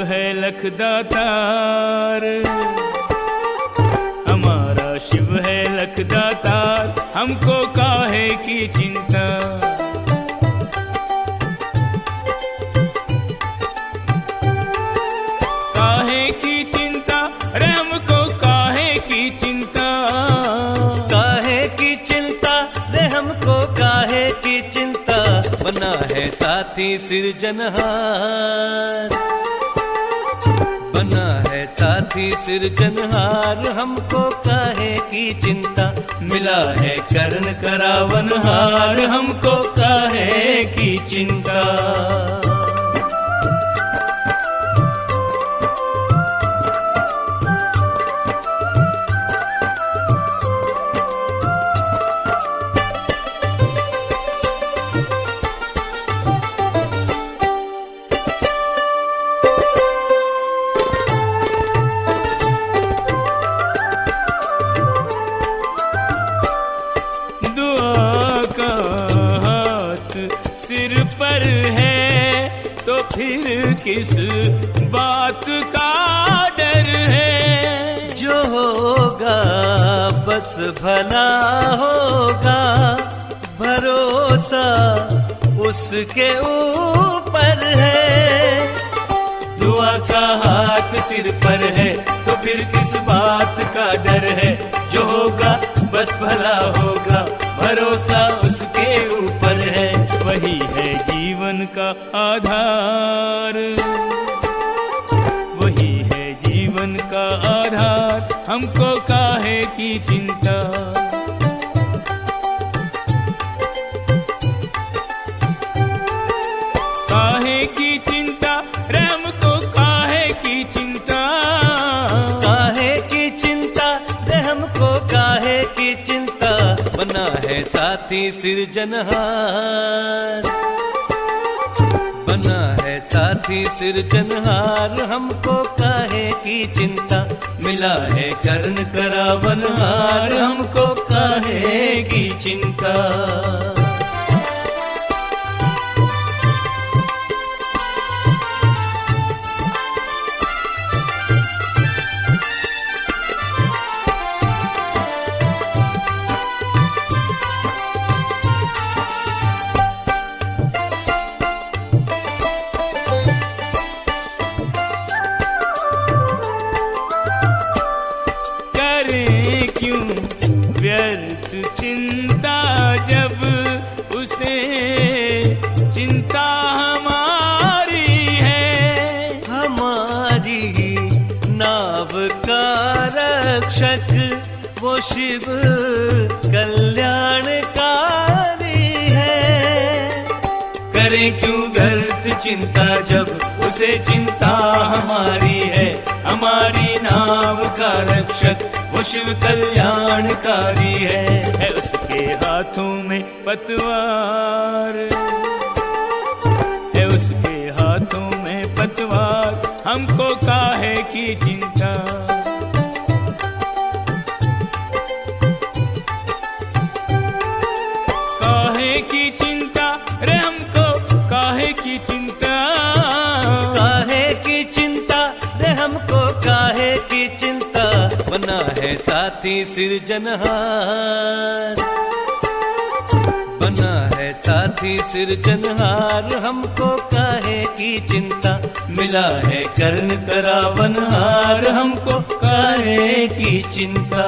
है लखदातार, हमारा शिव है लखदातार, हमको काहे की चिंता। काहे की चिंता रे हमको काहे की चिंता, काहे की चिंता रे हमको काहे की चिंता, बना है साथी सिरजनहार, बना है साथी सिरजनहार, हमको काहे की चिंता, मिला है कर्ण करावनहार, हमको काहे की चिंता। सिर पर है तो फिर किस बात का डर है, जो होगा बस भला होगा, भरोसा उसके ऊपर है। दुआ का हाथ सिर पर है तो फिर किस बात का डर है, जो होगा बस भला होगा, भरोसा उसके ऊपर है। वही है जीवन का आधार, वही है जीवन का आधार, हमको काहे की चिंता। काहे की चिंता रे हमको काहे की चिंता, काहे की चिंता रे हमको काहे की चिंता, बना है साथी सिरजनहार, बना है साथी सिरजनहार, हमको काहे की चिंता, मिला है कर्ण करावनहार, हमको काहे की चिंता। क्यों व्यर्थ चिंता जब उसे चिंता हमारी है, हमारी नाव का रक्षक वो शिव कल्याणकारी है। करें क्यों व्यर्थ चिंता जब उसे चिंता हमारी है, हमारी नाव का रक्षक वो शिव कल्याणकारी है। उसके हाथों में पतवार है, उसके हाथों में पतवार, हमको काहे की चिंता। काहे की चिंता रे हमको काहे की चिंता, काहे की चिंता रे हमको काहे की चिंता, बना है साथी सिरजनहार, बना है साथी सिरजनहार, हमको काहे की चिंता, मिला है कर्ण करावनहार, हमको काहे की चिंता।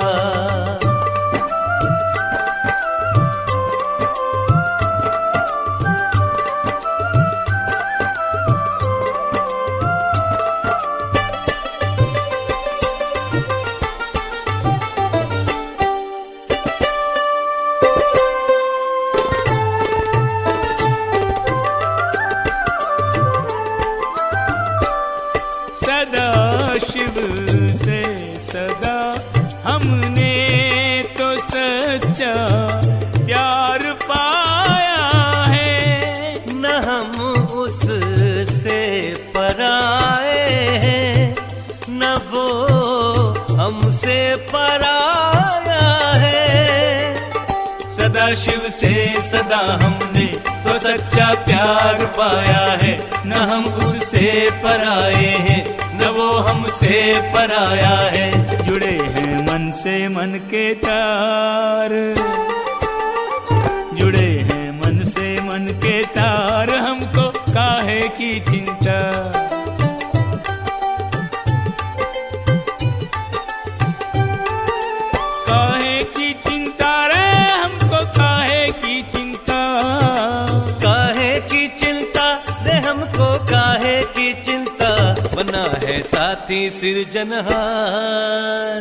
सदा शिव से सदा हमने तो सच्चा प्यार पाया है, न हम उससे पराए हैं, न वो हमसे पराया है। सदा शिव से सदा हमने तो सच्चा प्यार पाया है, न हम उससे पराए हैं, हमसे पराया है। जुड़े हैं मन से मन के तार, जुड़े हैं मन से मन के तार, हमको काहे की चिंता। काहे की चिंता रे, हमको काहे की चिंता। काहे की चिंता रे, हमको काहे की चिंता। बना है साथी सिरजनहार,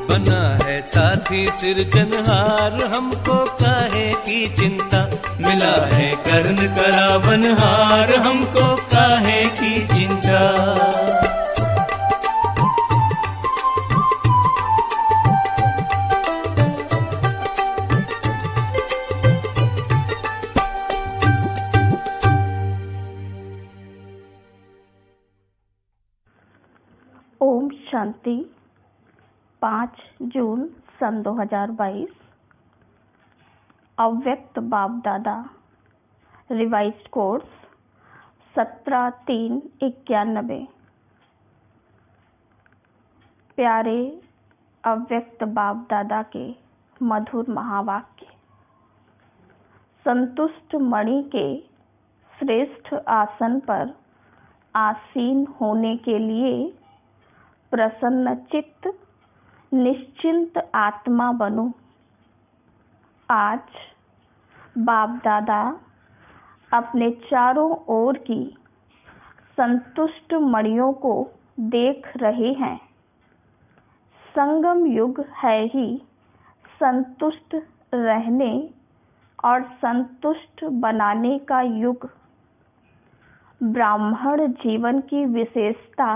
बना है साथी सिरजनहार, हमको काहे की चिंता। मिला है कर्ण करावनहार, हमको काहे की चिंता। ओम शांति। 5 जून सन 2022। अव्यक्त बाप दादा, रिवाइज्ड कोर्स 17/3/91। प्यारे अव्यक्त बाप दादा के मधुर महावाक्य। संतुष्ट मणि के श्रेष्ठ आसन पर आसीन होने के लिए प्रसन्न चित्त निश्चिंत आत्मा बनो। आज बाप दादा अपने चारों ओर की संतुष्ट मणियों को देख रहे हैं। संगम युग है ही संतुष्ट रहने और संतुष्ट बनाने का युग। ब्राह्मण जीवन की विशेषता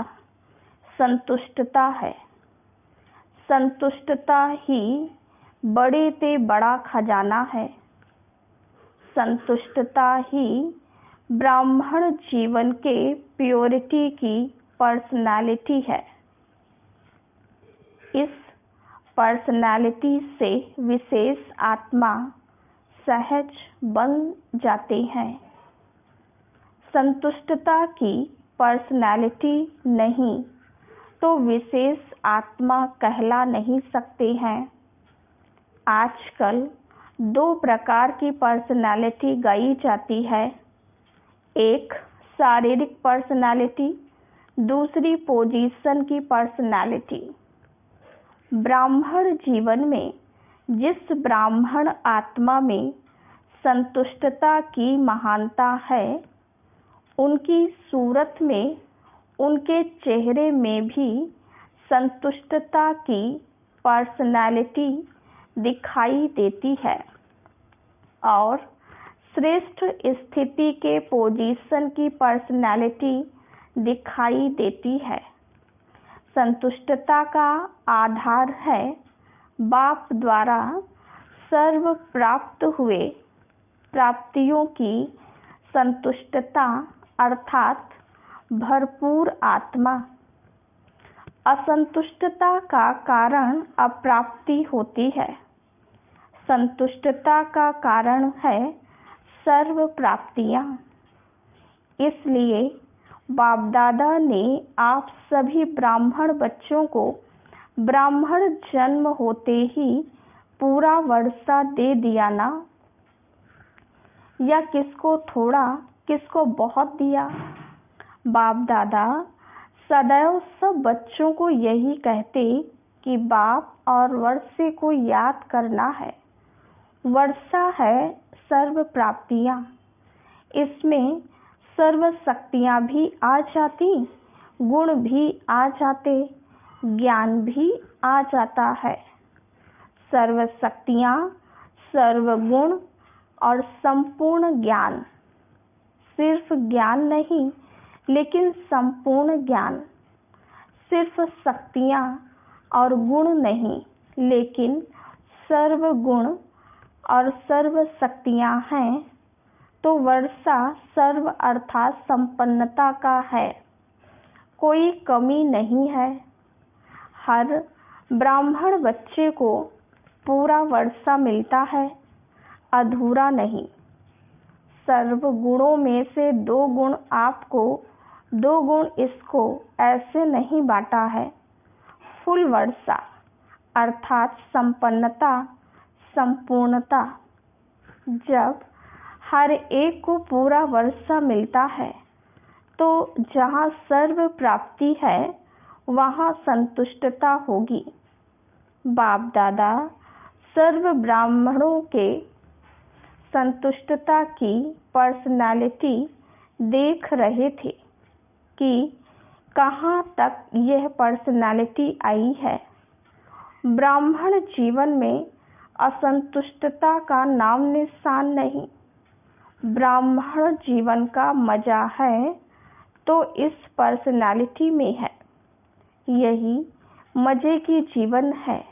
संतुष्टता है। संतुष्टता ही बड़े से बड़ा खजाना है। संतुष्टता ही ब्राह्मण जीवन के प्योरिटी की पर्सनालिटी है। इस पर्सनालिटी से विशेष आत्मा सहज बन जाते हैं। संतुष्टता की पर्सनालिटी नहीं तो विशेष आत्मा कहला नहीं सकते हैं। आजकल 2 प्रकार की पर्सनालिटी गाई जाती है। एक शारीरिक पर्सनालिटी, दूसरी पोजीशन की पर्सनालिटी। ब्राह्मण जीवन में जिस ब्राह्मण आत्मा में संतुष्टता की महानता है, उनकी सूरत में, उनके चेहरे में भी संतुष्टता की पर्सनालिटी दिखाई देती है और श्रेष्ठ स्थिति के पोजीशन की पर्सनालिटी दिखाई देती है। संतुष्टता का आधार है बाप द्वारा सर्व प्राप्त हुए प्राप्तियों की संतुष्टता अर्थात भरपूर आत्मा। असंतुष्टता का कारण अप्राप्ति होती है। संतुष्टता का कारण है सर्व प्राप्तियां। इसलिए बाप दादा ने आप सभी ब्राह्मण बच्चों को ब्राह्मण जन्म होते ही पूरा वर्षा दे दिया ना? या किसको थोड़ा, किसको बहुत दिया? बाप दादा सदैव सब बच्चों को यही कहते कि बाप और वर्षे को याद करना है। वर्षा है सर्व प्राप्तियां, इसमें सर्व शक्तियां भी आ जाती, गुण भी आ जाते, ज्ञान भी आ जाता है। सर्व शक्तियां, सर्व गुण और संपूर्ण ज्ञान। सिर्फ ज्ञान नहीं लेकिन संपूर्ण ज्ञान। सिर्फ शक्तियां और गुण नहीं लेकिन सर्व गुण और सर्व शक्तियां हैं तो वर्षा सर्व अर्थात संपन्नता का है। कोई कमी नहीं है। हर ब्राह्मण बच्चे को पूरा वर्षा मिलता है, अधूरा नहीं। सर्व गुणों में से 2 गुण आपको दो गुण इसको ऐसे नहीं बांटा है। फुल वर्षा अर्थात संपन्नता, संपूर्णता। जब हर एक को पूरा वर्षा मिलता है तो जहाँ सर्व प्राप्ति है वहाँ संतुष्टता होगी। बाप दादा सर्व ब्राह्मणों के संतुष्टता की पर्सनालिटी देख रहे थे कि कहाँ तक यह पर्सनालिटी आई है। ब्राह्मण जीवन में असंतुष्टता का नाम निशान नहीं। ब्राह्मण जीवन का मजा है तो इस पर्सनालिटी में है। यही मजे की जीवन है,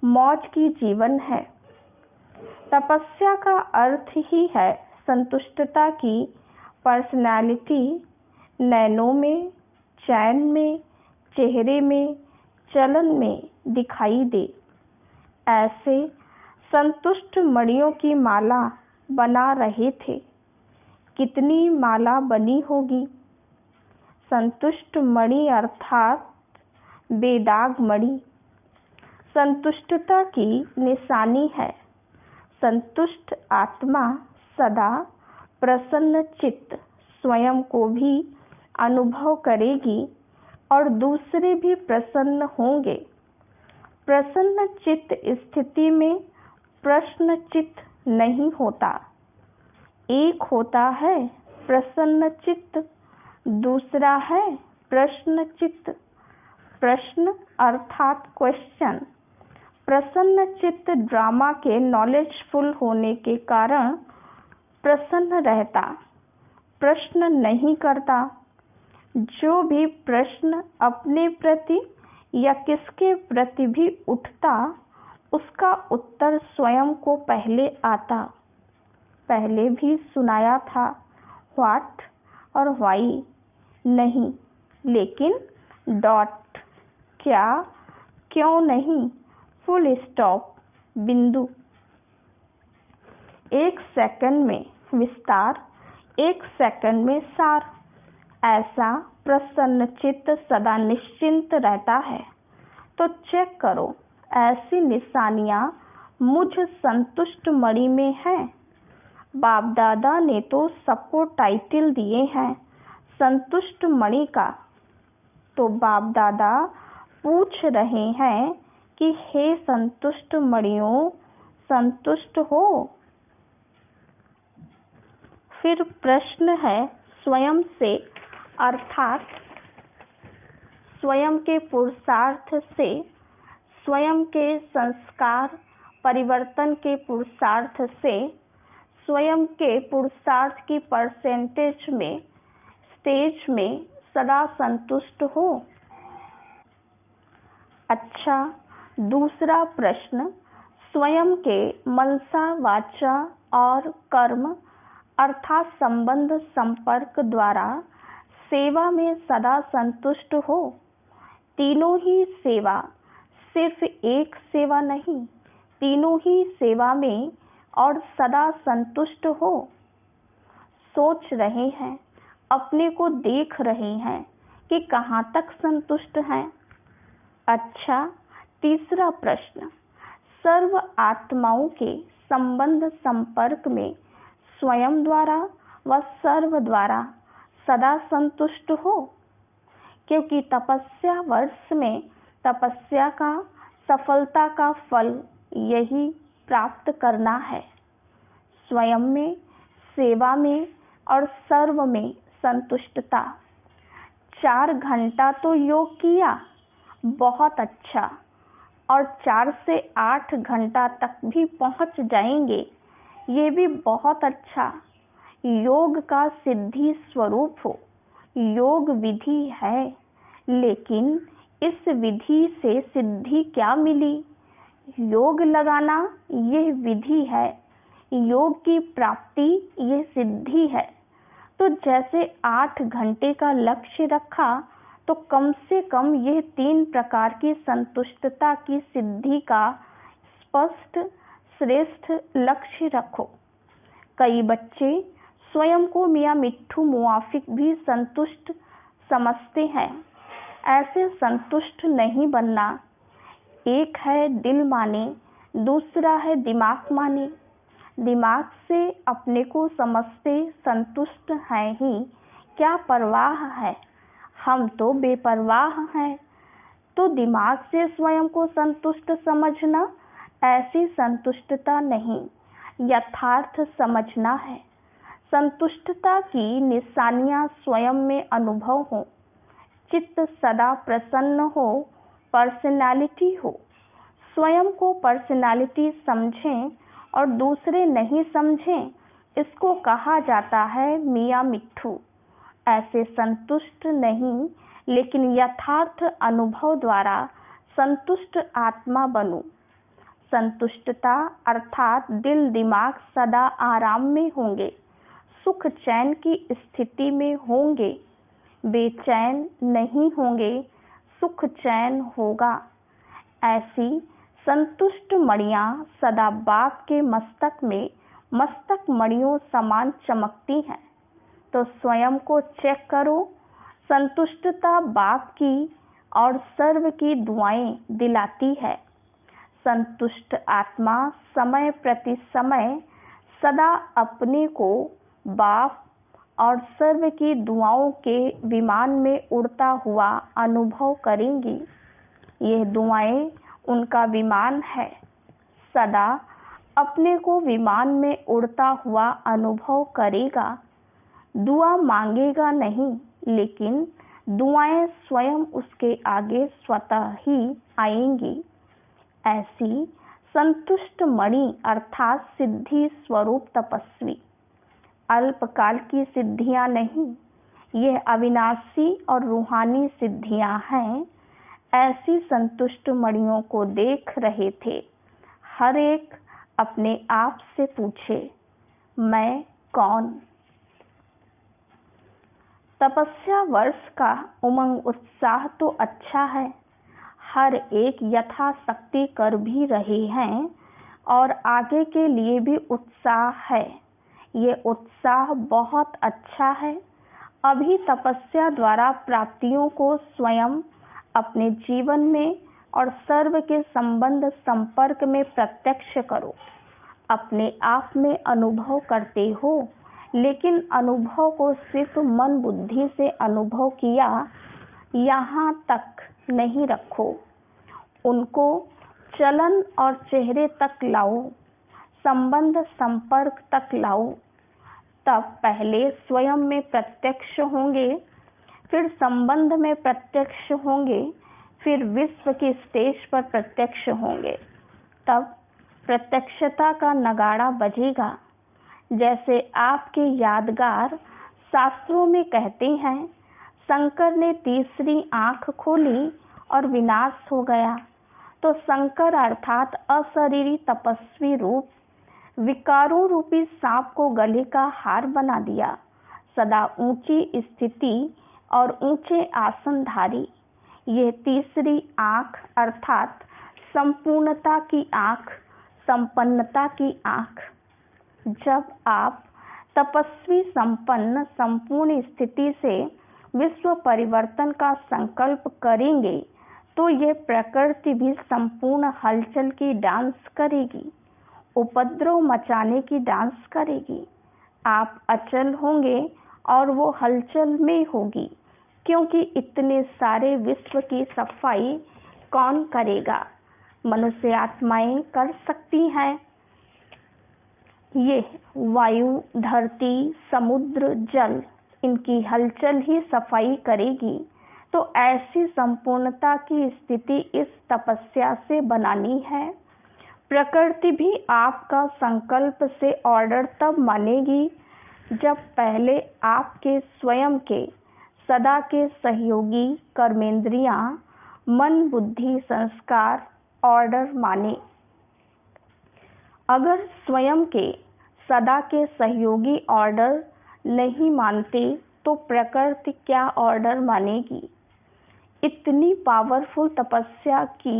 मौज की जीवन है। तपस्या का अर्थ ही है संतुष्टता की पर्सनालिटी नैनों में, चैन में, चेहरे में, चलन में दिखाई दे। ऐसे संतुष्ट मणियों की माला बना रहे थे। कितनी माला बनी होगी? संतुष्ट मणि अर्थात बेदाग मणि संतुष्टता की निशानी है। संतुष्ट आत्मा सदा प्रसन्न चित्त स्वयं को भी अनुभव करेगी और दूसरे भी प्रसन्न होंगे। प्रसन्न चित्त स्थिति में प्रश्न चित्त नहीं होता। एक होता है प्रसन्न चित्त, दूसरा है प्रश्न चित्त। प्रश्न अर्थात क्वेश्चन। प्रसन्न चित्त ड्रामा के नॉलेजफुल होने के कारण प्रसन्न रहता, प्रश्न नहीं करता। जो भी प्रश्न अपने प्रति या किसके प्रति भी उठता उसका उत्तर स्वयं को पहले आता। पहले भी सुनाया था व्हाट और व्हाई नहीं, लेकिन डॉट क्या, क्यों नहीं, फुल स्टॉप, बिंदु। एक सेकंड में विस्तार, एक सेकंड में सार। ऐसा प्रसन्न चित्त सदा निश्चिंत रहता है। तो चेक करो ऐसी निशानियां मुझ संतुष्ट मणि में हैं। बाप दादा ने तो सबको टाइटल दिए हैं संतुष्ट मणि का। तो बाप दादा पूछ रहे हैं कि हे संतुष्ट मणियों, संतुष्ट हो? फिर प्रश्न है स्वयं से अर्थात स्वयं के पुरुषार्थ से, स्वयं के संस्कार परिवर्तन के पुरुषार्थ से, स्वयं के पुरुषार्थ की परसेंटेज में, स्टेज में सदा संतुष्ट हो। अच्छा, दूसरा प्रश्न स्वयं के मनसा, वाचा और कर्म अर्थात संबंध संपर्क द्वारा सेवा में सदा संतुष्ट हो। तीनों ही सेवा, सिर्फ एक सेवा नहीं, तीनों ही सेवा में और सदा संतुष्ट हो। सोच रहे हैं, अपने को देख रहे हैं कि कहाँ तक संतुष्ट हैं। अच्छा, तीसरा प्रश्न सर्व आत्माओं के संबंध संपर्क में स्वयं द्वारा व सर्व द्वारा सदा संतुष्ट हो। क्योंकि तपस्या वर्ष में तपस्या का सफलता का फल यही प्राप्त करना है। स्वयं में, सेवा में और सर्व में संतुष्टता। 4 घंटा तो योग किया, बहुत अच्छा, और 4 से 8 घंटा तक भी पहुंच जाएंगे, ये भी बहुत अच्छा। योग का सिद्धि स्वरूप हो, योग विधि है, लेकिन इस विधि से सिद्धि क्या मिली? योग लगाना यह विधि है, योग की प्राप्ति यह सिद्धि है। तो जैसे 8 घंटे का लक्ष्य रखा तो कम से कम यह 3 प्रकार की संतुष्टता की सिद्धि का स्पष्ट श्रेष्ठ लक्ष्य रखो। कई बच्चे स्वयं को मियाँ मिट्ठू मुआफिक भी संतुष्ट समझते हैं, ऐसे संतुष्ट नहीं बनना। एक है दिल माने, दूसरा है दिमाग माने। दिमाग से अपने को समझते संतुष्ट हैं ही, क्या परवाह है, हम तो बेपरवाह हैं। तो दिमाग से स्वयं को संतुष्ट समझना ऐसी संतुष्टता नहीं, यथार्थ समझना है। संतुष्टता की निशानियां स्वयं में अनुभव हो, चित्त सदा प्रसन्न हो, पर्सनालिटी हो। स्वयं को पर्सनालिटी समझें और दूसरे नहीं समझें, इसको कहा जाता है मियाँ मिट्ठू। ऐसे संतुष्ट नहीं, लेकिन यथार्थ अनुभव द्वारा संतुष्ट आत्मा बनो। संतुष्टता अर्थात दिल दिमाग सदा आराम में होंगे, सुख चैन की स्थिति में होंगे, बेचैन नहीं होंगे, सुख चैन होगा। ऐसी संतुष्ट मणियां सदा बाप के मस्तक में मस्तक मणियों समान चमकती हैं। तो स्वयं को चेक करो। संतुष्टता बाप की और सर्व की दुआएं दिलाती है। संतुष्ट आत्मा समय प्रति समय सदा अपने को बाप और सर्व की दुआओं के विमान में उड़ता हुआ अनुभव करेंगी। यह दुआएं उनका विमान है। सदा अपने को विमान में उड़ता हुआ अनुभव करेगा। दुआ मांगेगा नहीं, लेकिन दुआएं स्वयं उसके आगे स्वतः ही आएंगी। ऐसी संतुष्ट मणि अर्थात सिद्धि स्वरूप तपस्वी अल्पकाल की सिद्धियां नहीं, यह अविनाशी और रूहानी सिद्धियां हैं। ऐसी संतुष्ट मणियों को देख रहे थे। हर एक अपने आप से पूछे, मैं कौन? तपस्या वर्ष का उमंग उत्साह तो अच्छा है, हर एक यथाशक्ति कर भी रहे हैं और आगे के लिए भी उत्साह है। ये उत्साह बहुत अच्छा है। अभी तपस्या द्वारा प्राप्तियों को स्वयं अपने जीवन में और सर्व के संबंध संपर्क में प्रत्यक्ष करो। अपने आप में अनुभव करते हो, लेकिन अनुभव को सिर्फ मन बुद्धि से अनुभव किया यहाँ तक नहीं रखो। उनको चलन और चेहरे तक लाओ, संबंध संपर्क तक लाओ। तब पहले स्वयं में प्रत्यक्ष होंगे, फिर संबंध में प्रत्यक्ष होंगे, फिर विश्व की स्टेज पर प्रत्यक्ष होंगे। तब प्रत्यक्षता का नगाड़ा बजेगा। जैसे आपके यादगार शास्त्रों में कहते हैं, शंकर ने तीसरी आंख खोली और विनाश हो गया। तो शंकर अर्थात अशरीरी तपस्वी रूप विकारों रूपी सांप को गले का हार बना दिया। सदा ऊंची स्थिति और ऊंचे आसनधारी। यह तीसरी आंख अर्थात संपूर्णता की आंख, संपन्नता की आंख। जब आप तपस्वी संपन्न संपूर्ण स्थिति से विश्व परिवर्तन का संकल्प करेंगे, तो यह प्रकृति भी संपूर्ण हलचल की डांस करेगी, उपद्रव मचाने की डांस करेगी। आप अचल होंगे और वो हलचल में होगी, क्योंकि इतने सारे विश्व की सफाई कौन करेगा? मनुष्य आत्माएं कर सकती हैं। ये वायु, धरती, समुद्र, जल, इनकी हलचल ही सफाई करेगी। तो ऐसी संपूर्णता की स्थिति इस तपस्या से बनानी है। प्रकृति भी आपका संकल्प से ऑर्डर तब मानेगी जब पहले आपके स्वयं के सदा के सहयोगी कर्मेंद्रियां, मन, बुद्धि, संस्कार ऑर्डर माने। अगर स्वयं के सदा के सहयोगी ऑर्डर नहीं मानते, तो प्रकृति क्या ऑर्डर मानेगी? इतनी पावरफुल तपस्या की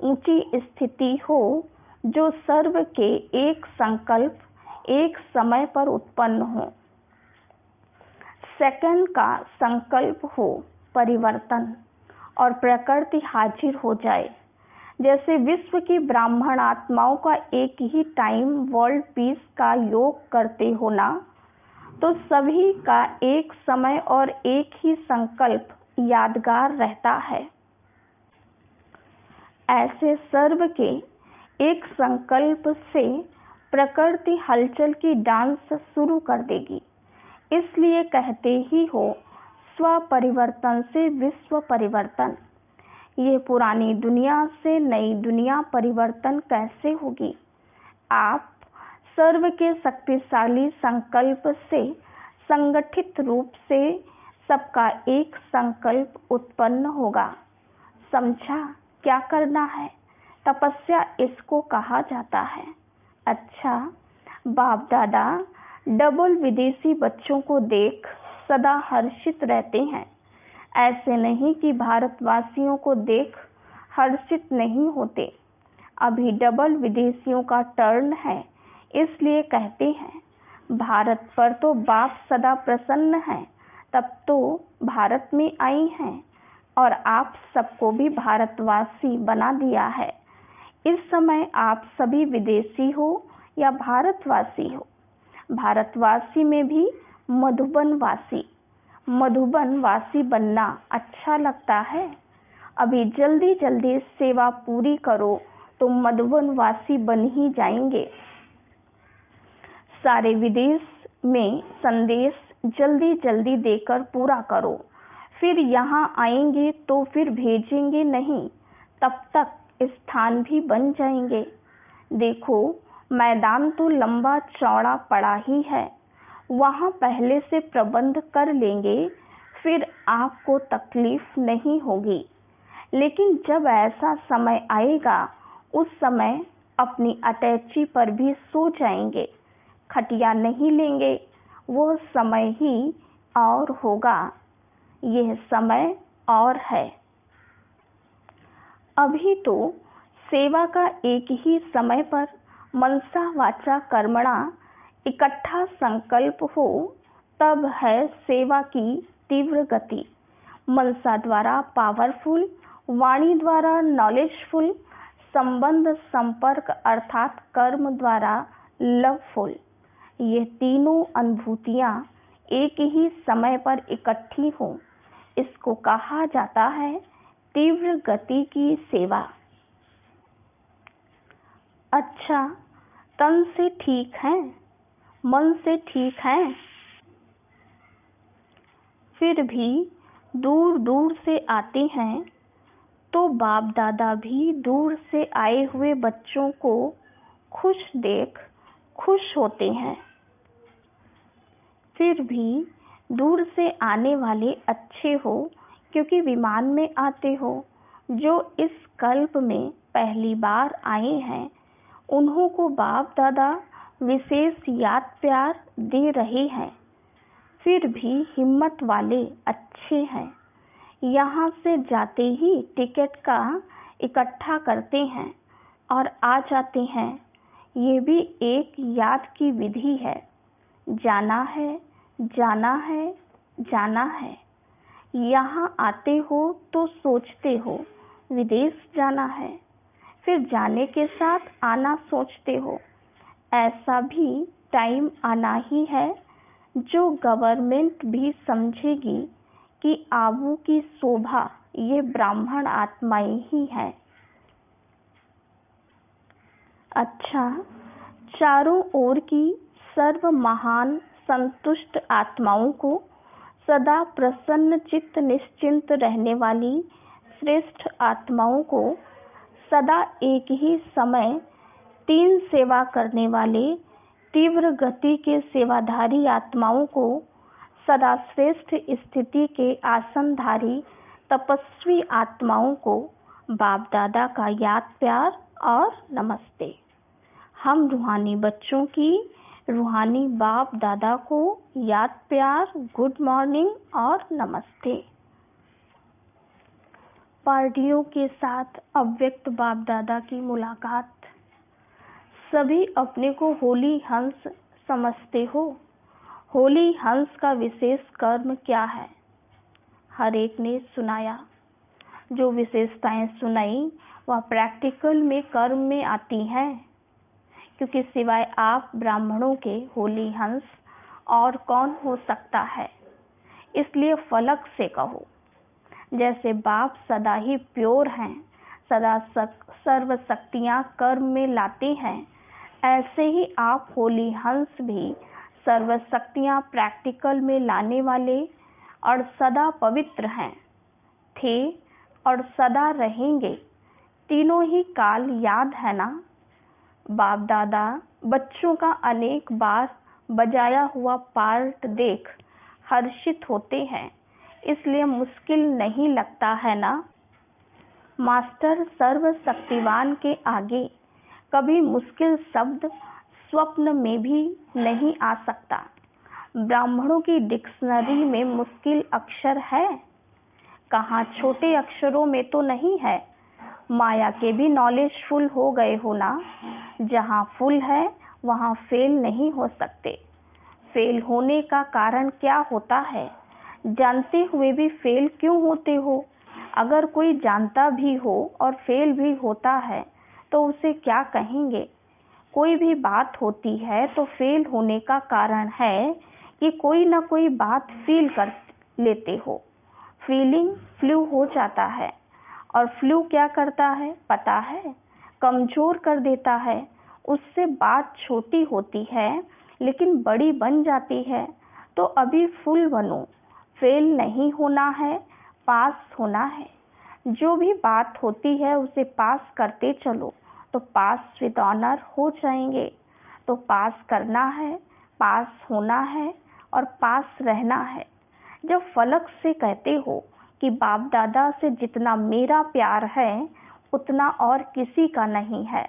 ऊंची स्थिति हो जो सर्व के एक संकल्प एक समय पर उत्पन्न हो। सेकंड का संकल्प हो परिवर्तन और प्रकृति हाजिर हो जाए। जैसे विश्व की ब्राह्मण आत्माओं का एक ही टाइम वर्ल्ड पीस का योग करते हो ना, तो सभी का एक समय और एक ही संकल्प यादगार रहता है। ऐसे सर्व के एक संकल्प से प्रकृति हलचल की डांस शुरू कर देगी। इसलिए कहते ही हो स्व परिवर्तन से विश्व परिवर्तन। ये पुरानी दुनिया से नई दुनिया परिवर्तन कैसे होगी? आप सर्व के शक्तिशाली संकल्प से संगठित रूप से सबका एक संकल्प उत्पन्न होगा। समझा क्या करना है? तपस्या इसको कहा जाता है। अच्छा, बाप दादा डबल विदेशी बच्चों को देख सदा हर्षित रहते हैं। ऐसे नहीं कि भारतवासियों को देख हर्षित नहीं होते। अभी डबल विदेशियों का टर्न है, इसलिए कहते हैं भारत पर तो बाप सदा प्रसन्न हैं, तब तो भारत में आई हैं और आप सबको भी भारतवासी बना दिया है। इस समय आप सभी विदेशी हो या भारतवासी हो। भारतवासी में भी मधुबन वासी बनना अच्छा लगता है। अभी जल्दी जल्दी सेवा पूरी करो तो मधुबन वासी बन ही जाएंगे। सारे विदेश में संदेश जल्दी जल्दी देकर पूरा करो, फिर यहाँ आएंगे तो फिर भेजेंगे नहीं, तब तक स्थान भी बन जाएंगे। देखो मैदान तो लंबा चौड़ा पड़ा ही है, वहाँ पहले से प्रबंध कर लेंगे, फिर आपको तकलीफ नहीं होगी। लेकिन जब ऐसा समय आएगा उस समय अपनी अटैची पर भी सो जाएंगे, खटिया नहीं लेंगे। वो समय ही और होगा, यह समय और है। अभी तो सेवा का एक ही समय पर मनसा वाचा कर्मणा इकट्ठा संकल्प हो, तब है सेवा की तीव्र गति। मनसा द्वारा पावरफुल, वाणी द्वारा नॉलेजफुल, संबंध संपर्क अर्थात कर्म द्वारा लवफुल। ये तीनों अनुभूतियाँ एक ही समय पर इकट्ठी हो, इसको कहा जाता है तीव्र गति की सेवा। अच्छा, तन से ठीक है, मन से ठीक है, फिर भी दूर दूर से आते हैं, तो बाप दादा भी दूर से आए हुए बच्चों को खुश देख खुश होते हैं। फिर भी दूर से आने वाले अच्छे हो, क्योंकि विमान में आते हो। जो इस कल्प में पहली बार आए हैं, उन्हों को बाप दादा विशेष याद प्यार दे रहे हैं। फिर भी हिम्मत वाले अच्छे हैं, यहाँ से जाते ही टिकट का इकट्ठा करते हैं और आ जाते हैं। ये भी एक याद की विधि है। जाना है, जाना है, जाना है। यहाँ आते हो तो सोचते हो विदेश जाना है, फिर जाने के साथ आना सोचते हो। ऐसा भी टाइम आना ही है जो गवर्नमेंट भी समझेगी कि आबू की शोभा ये ब्राह्मण आत्माएं ही हैं। अच्छा, चारों ओर की सर्व महान संतुष्ट आत्माओं को सदा प्रसन्न चित्त निश्चिंत रहने वाली श्रेष्ठ आत्माओं को सदा एक ही समय 3 सेवा करने वाले तीव्र गति के सेवाधारी आत्माओं को सदा श्रेष्ठ स्थिति के आसनधारी तपस्वी आत्माओं को बाप दादा का याद प्यार और नमस्ते। हम रूहानी बच्चों की रूहानी बाप दादा को याद प्यार, गुड मॉर्निंग और नमस्ते। पार्टियों के साथ अव्यक्त बाप दादा की मुलाकात। सभी अपने को होली हंस समझते हो। होली हंस का विशेष कर्म क्या है? हर एक ने सुनाया। जो विशेषताएं सुनाई वह प्रैक्टिकल में कर्म में आती हैं, क्योंकि सिवाय आप ब्राह्मणों के होली हंस और कौन हो सकता है। इसलिए फलक से कहो, जैसे बाप सदा ही प्योर हैं, सदा सर्व शक्तियाँ कर्म में लाते हैं, ऐसे ही आप होली हंस भी सर्व शक्तियाँ प्रैक्टिकल में लाने वाले और सदा पवित्र हैं, थे और सदा रहेंगे। तीनों ही काल याद है ना? बाप दादा बच्चों का अनेक बार बजाया हुआ पार्ट देख हर्षित होते हैं, इसलिए मुश्किल नहीं लगता है ना? मास्टर सर्वशक्तिवान के आगे कभी मुश्किल शब्द स्वप्न में भी नहीं आ सकता। ब्राह्मणों की डिक्शनरी में मुश्किल अक्षर है? कहाँ छोटे अक्षरों में तो नहीं है। माया के भी नॉलेज फुल हो गए हो ना। जहाँ फुल है वहाँ फेल नहीं हो सकते। फेल होने का कारण क्या होता है? जानते हुए भी फेल क्यों होते हो? अगर कोई जानता भी हो और फेल भी होता है तो उसे क्या कहेंगे? कोई भी बात होती है तो फेल होने का कारण है कि कोई ना कोई बात फील कर लेते हो। फीलिंग फ्लू हो जाता है, और फ्लू क्या करता है पता है? कमजोर कर देता है। उससे बात छोटी होती है लेकिन बड़ी बन जाती है। तो अभी फुल बनो। फेल नहीं होना है, पास होना है। जो भी बात होती है उसे पास करते चलो तो पास विद ऑनर हो जाएंगे। तो पास करना है, पास होना है और पास रहना है। जब फलक से कहते हो कि बाप दादा से जितना मेरा प्यार है उतना और किसी का नहीं है,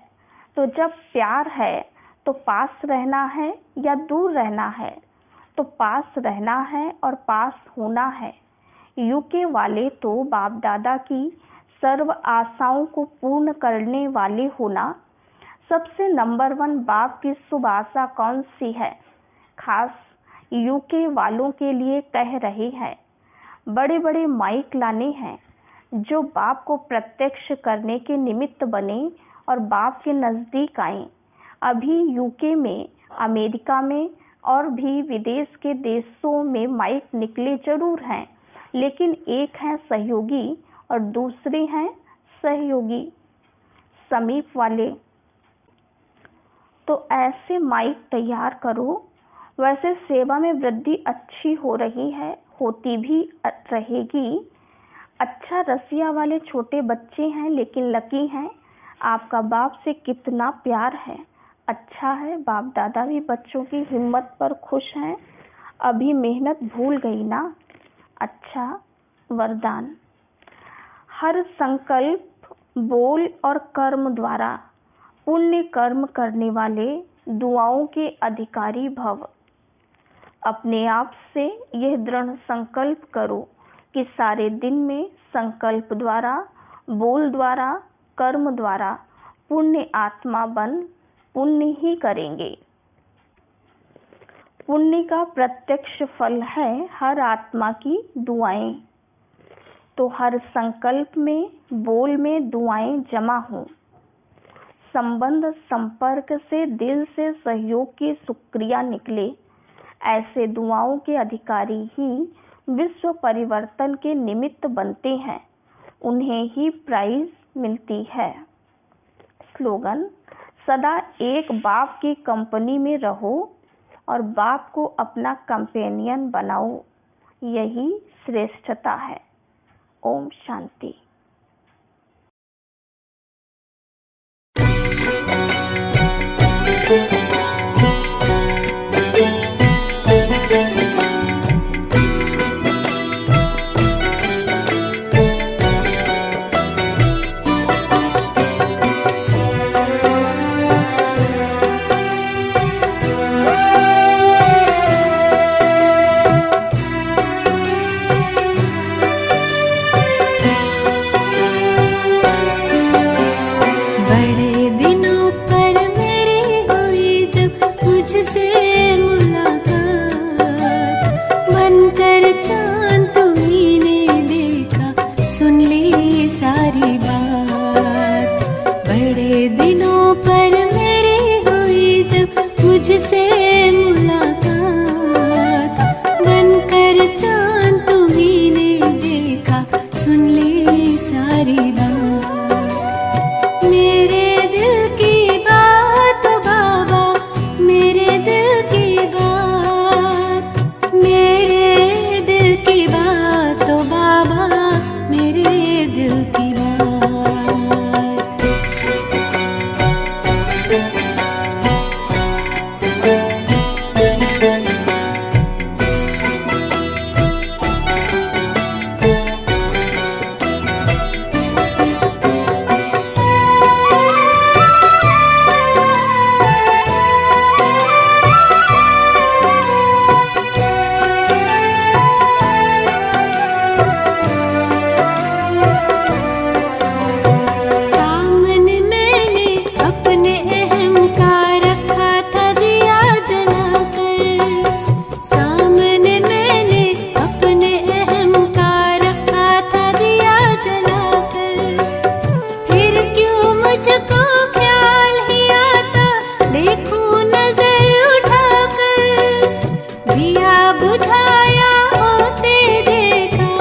तो जब प्यार है तो पास रहना है या दूर रहना है? तो पास रहना है और पास होना है। यूके वाले तो बाप दादा की सर्व आशाओं को पूर्ण करने वाले होना। सबसे नंबर 1 बाप की शुभ आशा कौन सी है? खास यूके वालों के लिए कह रहे हैं। बड़े बड़े माइक लाने हैं जो बाप को प्रत्यक्ष करने के निमित्त बने और बाप के नज़दीक आए। अभी यूके में, अमेरिका में और भी विदेश के देशों में माइक निकले जरूर हैं, लेकिन एक हैं सहयोगी और दूसरे हैं सहयोगी समीप वाले। तो ऐसे माइक तैयार करो। वैसे सेवा में वृद्धि अच्छी हो रही है, होती भी रहेगी। अच्छा रसिया वाले छोटे बच्चे हैं लेकिन लकी हैं। आपका बाप से कितना प्यार है। अच्छा है, बाप दादा भी बच्चों की हिम्मत पर खुश हैं। अभी मेहनत भूल गई ना? अच्छा वरदान। हर संकल्प, बोल और कर्म द्वारा पुण्य कर्म करने वाले दुआओं के अधिकारी भव। अपने आप से यह दृढ़ संकल्प करो कि सारे दिन में संकल्प द्वारा, बोल द्वारा, कर्म द्वारा पुण्य आत्मा बन पुण्य ही करेंगे। पुण्य का प्रत्यक्ष फल है हर आत्मा की दुआएं। तो हर संकल्प में, बोल में दुआएं जमा हों। संबंध संपर्क से दिल से सहयोग की सुक्रिया निकले। ऐसे दुआओं के अधिकारी ही विश्व परिवर्तन के निमित्त बनते हैं। उन्हें ही प्राइज मिलती है। स्लोगन: सदा एक बाप की कंपनी में रहो और बाप को अपना कंपेनियन बनाओ। यही श्रेष्ठता है। ओम शांति। सुन ली सारी बात। बड़े दिनों पर मेरी हुई जब मुझसे मुलाकात, बनकर चांद तुम्हीं ने देखा, सुन ली सारी बात। मेरे दिल की बात ओ बाबा, मेरे दिल की बात, मेरे दिल की बात ओ बाबा, मेरे दिल की बात। सामने मैंने अपने अहम का रखा था दिया जलाकर, सामने मैंने अपने अहम का रखा था दिया जलाकर। फिर क्यों मुझको ख्याल ही आता, देखूं नजर उठाकर, दिया बुझाया होते देखा,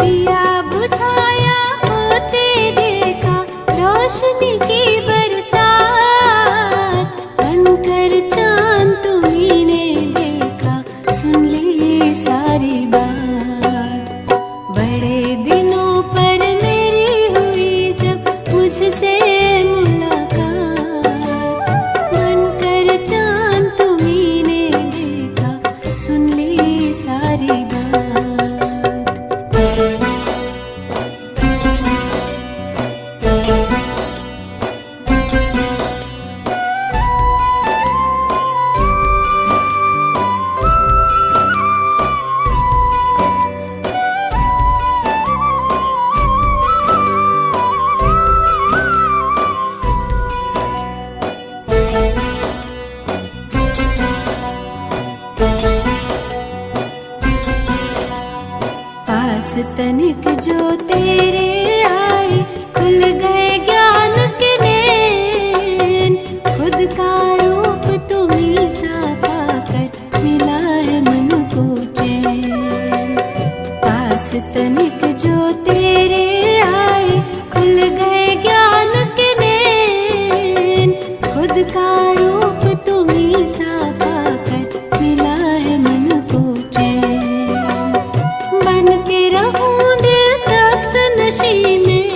दिया बुझाया होते देखा, रोशनी की बरसात, बनकर चांद तुम्हीं ने देखा, सुन ली सारी बात। बड़े दिनों पर मेरी हुई जब मुझसे मुलाकात, बनकर चांद तुम्हीं ने देखा, सुन ली सारी बात। पास तनिक जो तेरे आए, खुल गए ज्ञान के नैन, खुद का रूप तुम्हीं सा पाकर मिला है मन को चैन। पास तनिक जो तेरे आए, खुल गए ज्ञान के नैन, खुद का रूप तुम्हीं सा पाकर मिला है मन को चैन। बन के रहूं दिल तख्त नशी में,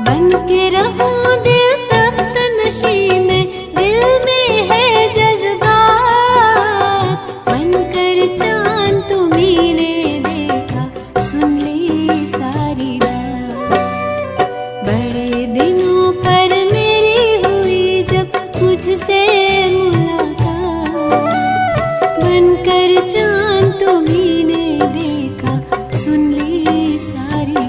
बन के रहूं दिल तख्त नशी में, दिल में है जज्बात, बनकर चांद तुम्हीं ने देखा, सुन ली सारी बात। बड़े दिनों पर मेरी हुई जब मुझसे मुलाकात, बनकर चांद तुम्हीं ने देखा, सुन ली सारी बात।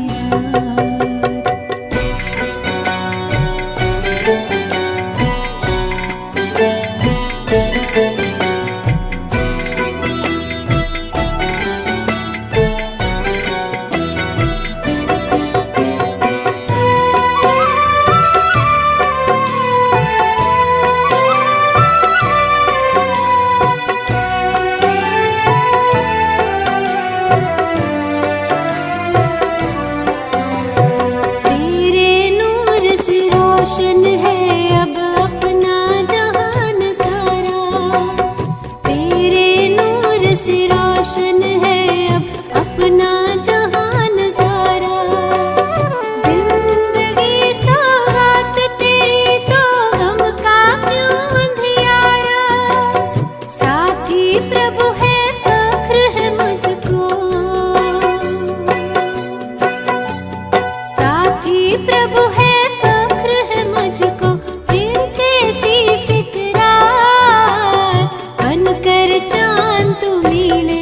तेरे नूर से रोशन है अब अपना जहान सारा, तेरे नूर से रोशन है अब अपना जहान सारा। जिंदगी सौगात तेरी तो गम का क्यों अंधियारा, साथी प्रभु है फख्र है मुझको, साथी प्रभु है फख्र है मुझको, फिर कैसी फिक्रात, बनकर चांद तुम्हीं ने